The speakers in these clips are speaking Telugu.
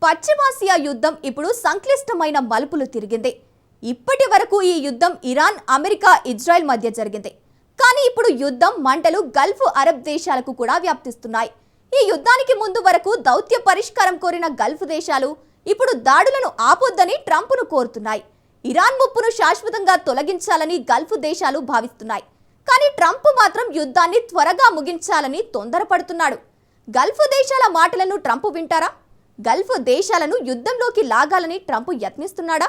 పశ్చిమాసియా యుద్ధం ఇప్పుడు సంక్లిష్టమైన మలుపులు తిరిగింది. ఇప్పటి వరకు ఈ యుద్ధం ఇరాన్, అమెరికా, ఇజ్రాయెల్ మధ్య జరిగింది. కానీ ఇప్పుడు యుద్ధం మంటలు గల్ఫ్ అరబ్ దేశాలకు కూడా వ్యాప్తిస్తున్నాయి. ఈ యుద్ధానికి ముందు వరకు దౌత్య పరిష్కారం కోరిన గల్ఫ్ దేశాలు ఇప్పుడు దాడులను ఆపొద్దని ట్రంప్ను కోరుతున్నాయి. ఇరాన్ ముప్పును శాశ్వతంగా తొలగించాలని గల్ఫ్ దేశాలు భావిస్తున్నాయి. కానీ ట్రంప్ మాత్రం యుద్ధాన్ని త్వరగా ముగించాలని తొందరపడుతున్నాడు. గల్ఫ్ దేశాల మాటలను ట్రంప్ వింటారా? గల్ఫ్ దేశాలను యుద్ధంలోకి లాగాలని ట్రంప్ యత్నిస్తున్నాడా?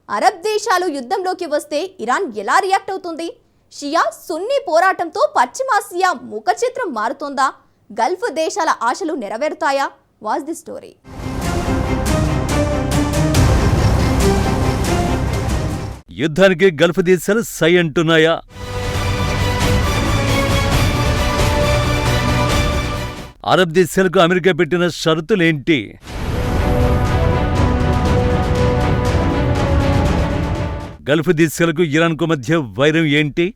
అరబ్ దేశాలు యుద్ధంలోకి వస్తే ఇరాన్ ఎలా రియాక్ట్ అవుతుంది? షియా సున్నీ పోరాటంతో పశ్చిమాసియా ముఖ చిత్రం మారుతోందా? గల్ఫ్ దేశాల ఆశలు నెరవేరుతాయా? Watch the story. యుద్ధానికి గల్ఫ్ దేశాలు సై అంటున్నాయా? అరబ్ దేశాలకు అమెరికా పెట్టిన షరతులేంటి? గల్ఫ్ దేశాలకు ఇరాన్కు మధ్య వైరం ఏంటి?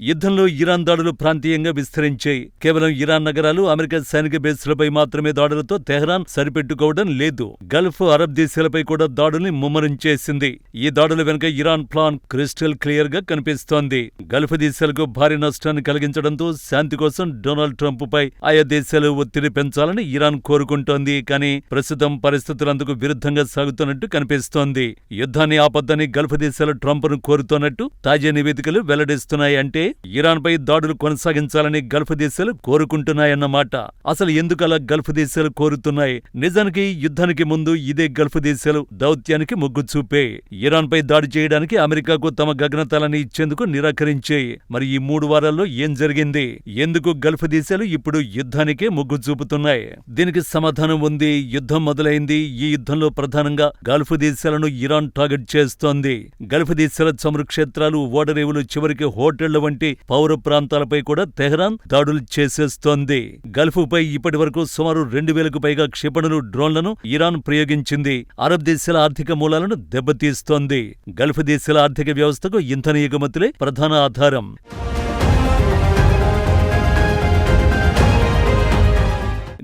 యుద్ధంలో ఇరాన్ దాడులు ప్రాంతీయంగా విస్తరించాయి. కేవలం ఇరాన్ నగరాలు, అమెరికా సైనిక బేస్లపై మాత్రమే దాడులతో తెహ్రాన్ సరిపెట్టుకోవడం లేదు. గల్ఫ్ అరబ్ దేశాలపై కూడా దాడుల్ని ముమ్మరం చేసింది. ఈ దాడుల వెనుక ఇరాన్ ప్లాన్ క్రిస్టల్ క్లియర్ గా కనిపిస్తోంది. గల్ఫ్ దేశాలకు భారీ నష్టాన్ని కలిగించడంతో శాంతి కోసం డొనాల్డ్ ట్రంప్ పై ఆయా దేశాలు ఒత్తిడి పెంచాలని ఇరాన్ కోరుకుంటోంది. కానీ ప్రస్తుతం పరిస్థితులు అందుకు విరుద్ధంగా సాగుతున్నట్టు కనిపిస్తోంది. యుద్ధాన్ని ఆపొద్దని గల్ఫ్ దేశాలు ట్రంప్ను కోరుతున్నట్టు తాజా నివేదికలు వెల్లడిస్తున్నాయి. అంటే ఇరాన్ పై దాడులు కొనసాగించాలని గల్ఫ్ దేశాలు కోరుకుంటున్నాయన్నమాట. అసలు ఎందుకలా గల్ఫ్ దేశాలు కోరుతున్నాయి? నిజానికి యుద్ధానికి ముందు ఇదే గల్ఫ్ దేశాలు దౌత్యానికి మొగ్గు చూపే. ఇరాన్ పై దాడి చేయడానికి అమెరికాకు తమ గగనతలని ఇచ్చేందుకు నిరాకరించాయి. మరి ఈ 3 వారాల్లో ఏం జరిగింది? ఎందుకు గల్ఫ్ దేశాలు ఇప్పుడు యుద్ధానికే మొగ్గు చూపుతున్నాయి? దీనికి సమాధానం ఉంది. యుద్ధం మొదలైంది. ఈ యుద్ధంలో ప్రధానంగా గల్ఫ్ దేశాలను ఇరాన్ టార్గెట్ చేస్తోంది. గల్ఫ్ దేశాల చమురు క్షేత్రాలు, ఓడరేవులు, చివరికి హోటళ్ల వంటి పౌర ప్రాంతాలపై కూడా తెహ్రాన్ దాడులు చేసేస్తోంది. గల్ఫ్ పై ఇప్పటి వరకు సుమారు 2000కు పైగా క్షిపణులు, డ్రోన్లను ఇరాన్ ప్రయోగించింది. అరబ్ దేశాల ఆర్థిక మూలాలను దెబ్బతీస్తోంది. గల్ఫ్ దేశాల ఆర్థిక వ్యవస్థకు ఇంధన ఎగుమతులే ప్రధాన ఆధారం.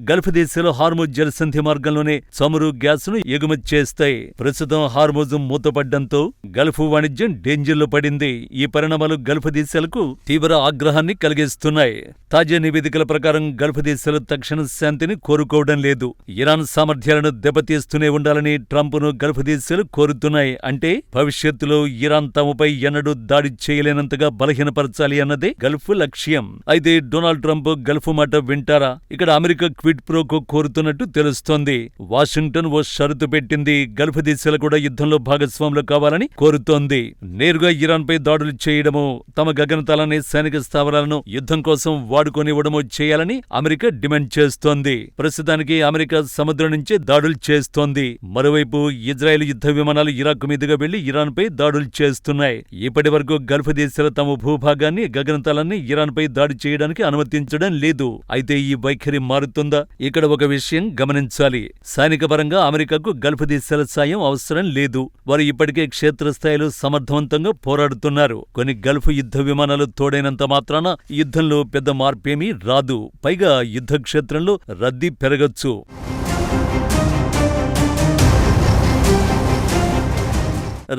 గల్ఫ్ దేశాలు హార్ముజ్ జలసంధి మార్గంలోనే చమురు, గ్యాస్ను ఎగుమతి చేస్తాయి. ప్రస్తుతం హార్ముజ్ మూతపడ్డంతో గల్ఫ్ వాణిజ్యం డేంజర్లో పడింది. ఈ పరిణామాలు గల్ఫ్ దేశాలకు తీవ్ర ఆగ్రహాన్ని కలిగిస్తున్నాయి. తాజా నివేదికల ప్రకారం గల్ఫ్ దేశాలు తక్షణ శాంతిని కోరుకోవడం లేదు. ఇరాన్ సామర్థ్యాలను దెబ్బతీస్తూనే ఉండాలని ట్రంప్ను గల్ఫ్ దేశాలు కోరుతున్నాయి. అంటే భవిష్యత్తులో ఇరాన్ తమపై ఎన్నడూ దాడి చేయలేనంతగా బలహీనపరచాలి అన్నదే గల్ఫ్ లక్ష్యం. అయితే డొనాల్డ్ ట్రంప్ గల్ఫ్ మాట వింటారా? ఇక్కడ అమెరికా క్విడ్ ప్రోకో కోరుతున్నట్టు తెలుస్తోంది. వాషింగ్టన్ ఓ షరతు పెట్టింది. గల్ఫ్ దేశాలు కూడా యుద్ధంలో భాగస్వాములు కావాలని కోరుతోంది. నేరుగా ఇరాన్ పై దాడులు చేయడమో, తమ గగనతలాన్ని, సైనిక స్థావరాలను యుద్ధం కోసం వాడుకోనివ్వడమో చేయాలని అమెరికా డిమాండ్ చేస్తోంది. ప్రస్తుతానికి అమెరికా సముద్రం నుంచే దాడులు చేస్తోంది. మరోవైపు ఇజ్రాయెల్ యుద్ధ విమానాలు ఇరాక్ మీదుగా వెళ్లి ఇరాన్ పై దాడులు చేస్తున్నాయి. ఇప్పటి వరకు గల్ఫ్ దేశాలు తమ భూభాగాన్ని, గగనతలాన్ని ఇరాన్ పై దాడి చేయడానికి అనుమతించడం లేదు. అయితే ఈ వైఖరి మారుతుందా? ఇక్కడ ఒక విషయం గమనించాలి. సైనిక పరంగా అమెరికాకు గల్ఫ్ దేశాల సాయం అవసరం లేదు. వారు ఇప్పటికే క్షేత్రస్థాయిలో సమర్థవంతంగా పోరాడుతున్నారు. కొన్ని గల్ఫ్ యుద్ధ విమానాలు తోడైనంత మాత్రాన యుద్ధంలో పెద్ద మార్పేమీ రాదు. పైగా యుద్ధ క్షేత్రంలో రద్దీ పెరగొచ్చు.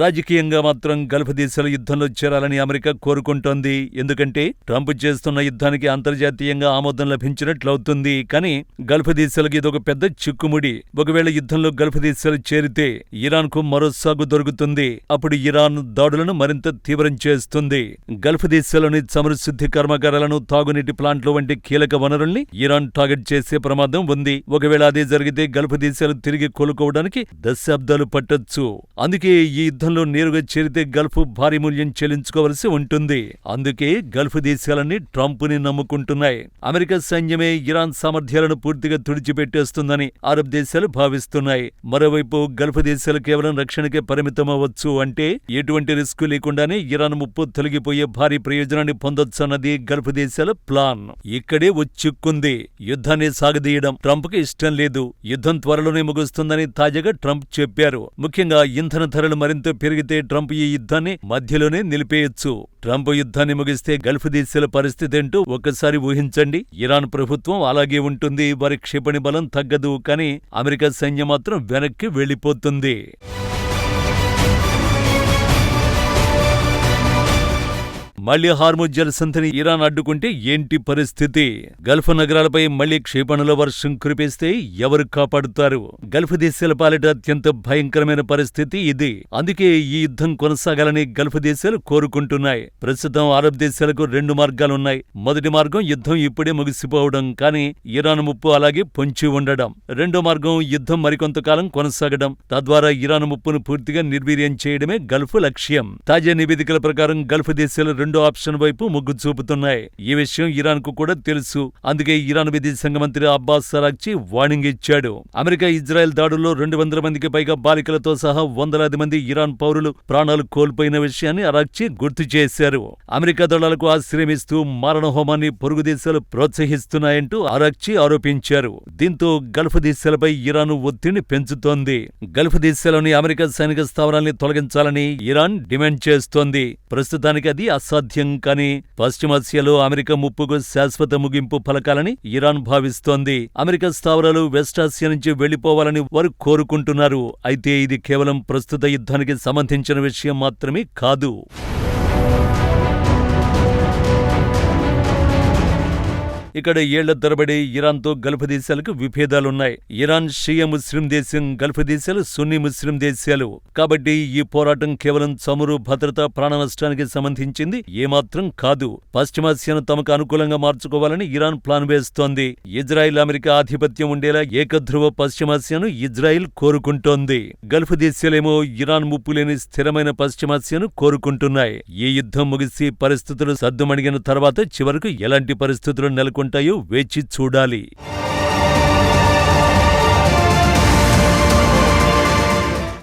రాజకీయంగా మాత్రం గల్ఫ్ దేశాల యుద్ధంలో చేరాలని అమెరికా కోరుకుంటోంది. ఎందుకంటే ట్రంప్ చేస్తున్న యుద్ధానికి అంతర్జాతీయంగా ఆమోదం లభించినట్లవుతుంది. కానీ గల్ఫ్ దేశాలకు ఇదొక పెద్ద చిక్కుముడి. ఒకవేళ యుద్ధంలో గల్ఫ్ దేశాలు చేరితే ఇరాన్ కు మరో సాగు దొరుకుతుంది. అప్పుడు ఇరాన్ దాడులను మరింత తీవ్రం చేస్తుంది. గల్ఫ్ దేశాల్లోని చమురు శుద్ధి కర్మాగారాలను, తాగునీటి ప్లాంట్లు వంటి కీలక వనరుల్ని ఇరాన్ టార్గెట్ చేసే ప్రమాదం ఉంది. ఒకవేళ అదే జరిగితే గల్ఫ్ దేశాలు తిరిగి కోలుకోవడానికి దశాబ్దాలు పట్టొచ్చు. అందుకే ఈ యుద్ధంలో నేరుగా చేరితే గల్ఫ్ భారీ మూల్యం చెల్లించుకోవలసి ఉంటుంది. అందుకే గల్ఫ్ దేశాలన్నీ ట్రంప్ని నమ్ముకుంటున్నాయి. అమెరికా సైన్యమే ఇరాన్ సామర్థ్యాలను పూర్తిగా తుడిచిపెట్టేస్తుందని అరబ్ దేశాలు భావిస్తున్నాయి. మరోవైపు గల్ఫ్ దేశాలు కేవలం రక్షణకే పరిమితమవచ్చు. అంటే ఎటువంటి రిస్క్ లేకుండానే ఇరాన్ ముప్పు తొలగిపోయే భారీ ప్రయోజనాన్ని పొందొచ్చన్నది గల్ఫ్ దేశాల ప్లాన్. ఇక్కడే చిక్కుంది. యుద్ధాన్ని సాగదీయడం ట్రంప్కి ఇష్టం లేదు. యుద్ధం త్వరలోనే ముగుస్తుందని తాజాగా ట్రంప్ చెప్పారు. ముఖ్యంగా ఇంధన ధరలు మరింత మరింత పెరిగితే ట్రంప్ ఈ యుద్ధాన్ని మధ్యలోనే నిలిపేయొచ్చు. ట్రంప్ యుద్ధాన్ని ముగిస్తే గల్ఫ్ దేశాల పరిస్థితి ఏంటో ఒక్కసారి ఊహించండి. ఇరాన్ ప్రభుత్వం అలాగే ఉంటుంది, వారి క్షిపణి బలం తగ్గదు, కానీ అమెరికా సైన్యం మాత్రం వెనక్కి వెళ్ళిపోతుంది. మళ్లీ హార్ముజ్ జలసంధిని ఇరాన్ అడ్డుకుంటే ఏంటి పరిస్థితి? గల్ఫ్ నగరాలపై మళ్లీ క్షిపణుల వర్షం కురిపిస్తే ఎవరు కాపాడుతారు? గల్ఫ్ దేశాల పాలిట అత్యంత భయంకరమైన పరిస్థితి ఇది. అందుకే ఈ యుద్ధం కొనసాగాలని గల్ఫ్ దేశాలు కోరుకుంటున్నాయి. ప్రస్తుతం అరబ్ దేశాలకు 2 మార్గాలున్నాయి. మొదటి మార్గం యుద్ధం ఇప్పుడే ముగిసిపోవడం, కానీ ఇరాన్ ముప్పు అలాగే పొంచి ఉండడం. రెండో మార్గం యుద్ధం మరికొంతకాలం కొనసాగడం, తద్వారా ఇరాన్ ముప్పును పూర్తిగా నిర్వీర్యం చేయడమే గల్ఫ్ లక్ష్యం. తాజా నివేదికల ప్రకారం గల్ఫ్ దేశాలు రెండో ఆప్షన్ వైపు మొగ్గు చూపుతున్నాయి. ఈ విషయం ఇరాన్ కు కూడా తెలుసు. అందుకే ఇరాన్ విదేశాంగ మంత్రి అబ్బాస్ అరాగ్చి వార్నింగ్ ఇచ్చాడు. అమెరికా ఇజ్రాయెల్ దాడుల్లో 200 మందికి పైగా బాలికలతో సహా వందలాది మంది ఇరాన్ పౌరులు ప్రాణాలు కోల్పోయిన విషయాన్ని అరాగ్చి గుర్తు చేశారు. అమెరికా దళాలకు ఆశ్రయమిస్తూ మారణహోమాన్ని పొరుగు దేశాలు ప్రోత్సహిస్తున్నాయంటూ అరాగ్చి ఆరోపించారు. దీంతో గల్ఫ్ దేశాలపై ఇరాన్ ఒత్తిడిని పెంచుతోంది. గల్ఫ్ దేశాల్లోని అమెరికా సైనిక స్థావరాల్ని తొలగించాలని ఇరాన్ డిమాండ్ చేస్తోంది. ప్రస్తుతానికి అది అసాధ్యం, కానీ పశ్చిమాసియాలో అమెరికా ముప్పుకు శాశ్వత ముగింపు పలకాలని ఇరాన్ భావిస్తోంది. అమెరికా స్థావరాలు వెస్టాసియా నుంచి వెళ్లిపోవాలని వారు కోరుకుంటున్నారు. అయితే ఇది కేవలం ప్రస్తుత యుద్ధానికి సంబంధించిన విషయం మాత్రమే కాదు. ఇక్కడ ఏళ్ల తరబడి ఇరాన్తో గల్ఫ్ దేశాలకు విభేదాలున్నాయి. ఇరాన్ షియా ముస్లిం దేశం, గల్ఫ్ దేశాలు సున్నీ ముస్లిం దేశాలు. కాబట్టి ఈ పోరాటం కేవలం చమురు, భద్రత, ప్రాణ నష్టానికి సంబంధించింది ఏమాత్రం కాదు. పశ్చిమాసియాను తమకు అనుకూలంగా మార్చుకోవాలని ఇరాన్ ప్లాన్ వేస్తోంది. ఇజ్రాయిల్, అమెరికా ఆధిపత్యం ఉండేలా ఏకధ్రువ పశ్చిమాసియాను ఇజ్రాయిల్ కోరుకుంటోంది. గల్ఫ్ దేశాలేమో ఇరాన్ ముప్పు లేని స్థిరమైన పశ్చిమాసియాను కోరుకుంటున్నాయి. ఈ యుద్ధం ముగిసి పరిస్థితులు సద్దుమణిగిన తర్వాత చివరకు ఎలాంటి పరిస్థితులు నెలకొంటాయో వేచి చూడాలి.